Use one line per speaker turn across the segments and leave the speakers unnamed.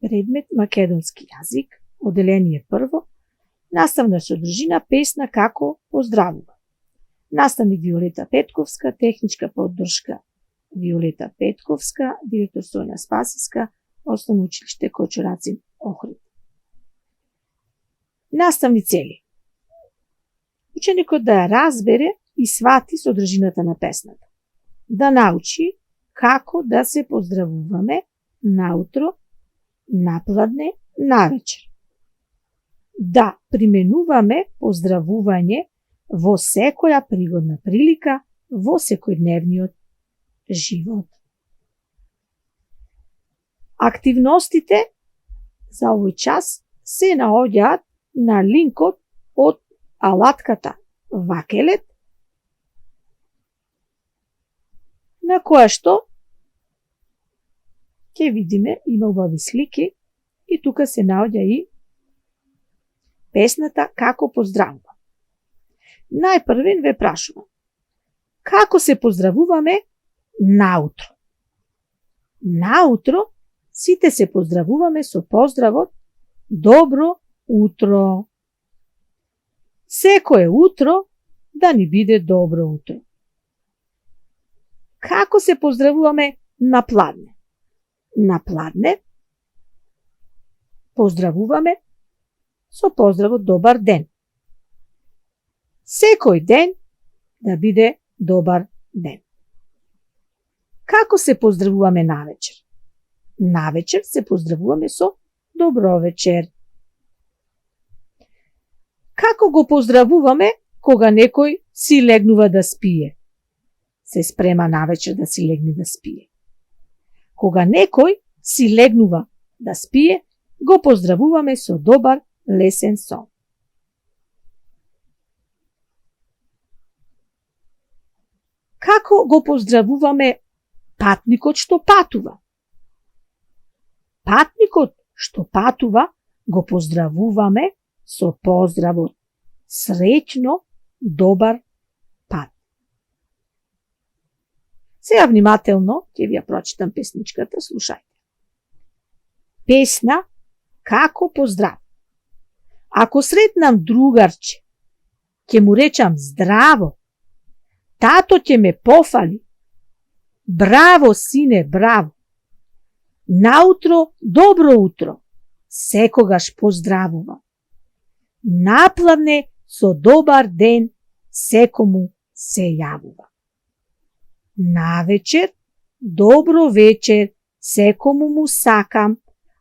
Предмет македонски јазик, оделение прво, наставна содржина, песна како поздравува. Наставник Виолета Петковска, техничка поддршка Виолета Петковска, директор Сонја Спасиска, Основно училиште Кочурацин, Охрид. Наставни цели. Ученикот да ја разбере и свати содржината на песната. Да научи како да се поздравуваме наутро, напладне, навечер. Да применуваме поздравување во секоја пригодна прилика во секојдневниот живот. Активностите за овој час се наоѓаат на линкот од алатката Вакелет, на која што ќе видиме има убави слики и тука се наоѓа и песната Како поздравува. Најпрвен ве прашувам, како се поздравуваме наутро? Наутро сите се поздравуваме со поздравот Добро утро. Секое утро да ни биде добро утро. Како се поздравуваме напладне? Напладне поздравуваме со поздравот Добар ден. Секој ден да биде добар ден. Како се поздравуваме навечер? Навечер се поздравуваме со добро вечер. Како го поздравуваме кога некој си легнува да спие? Се спрема навечер да си легне да спие. Кога некој си легнува да спие, го поздравуваме со добар лесен сон. Како го поздравуваме патникот што патува? Патникот што патува го поздравуваме со поздравот Среќно, добар пат. Сега внимателно ќе ви ја прочитам песничката, слушајте. Песна Како поздрав. Ако сретнам другарче, ќе му речам здраво. Тато ќе ме пофали. Браво, сине, браво. Наутро, добро утро. Секогаш поздравувам. Напладне со добар ден секому се јавува. Навечер, добро вечер секому му сакам,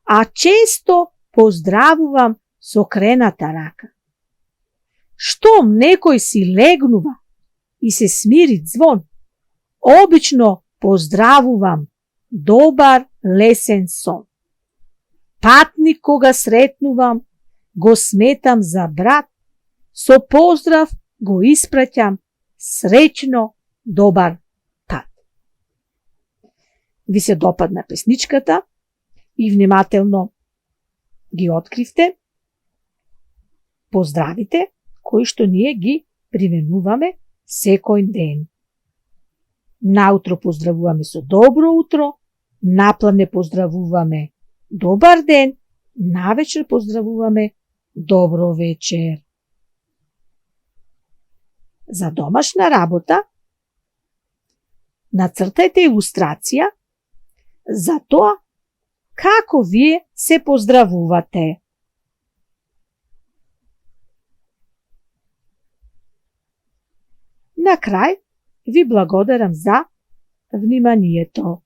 а често поздравувам со крената рака. Штом некој си легнува и се смири звон, обично поздравувам добар лесен сон. Патник кога сретнувам, го сметам за брат, со поздрав го испраќам среќно добар пат. Ви се допадна песничката и внимателно ги откривте поздравите кои што ние ги применуваме секој ден. Наутро поздравуваме со добро утро, напладне поздравуваме добар ден, навечер поздравуваме добро вечер. За домашна работа нацртајте илустрација за тоа како вие се поздравувате. На крај ви благодарам за вниманието.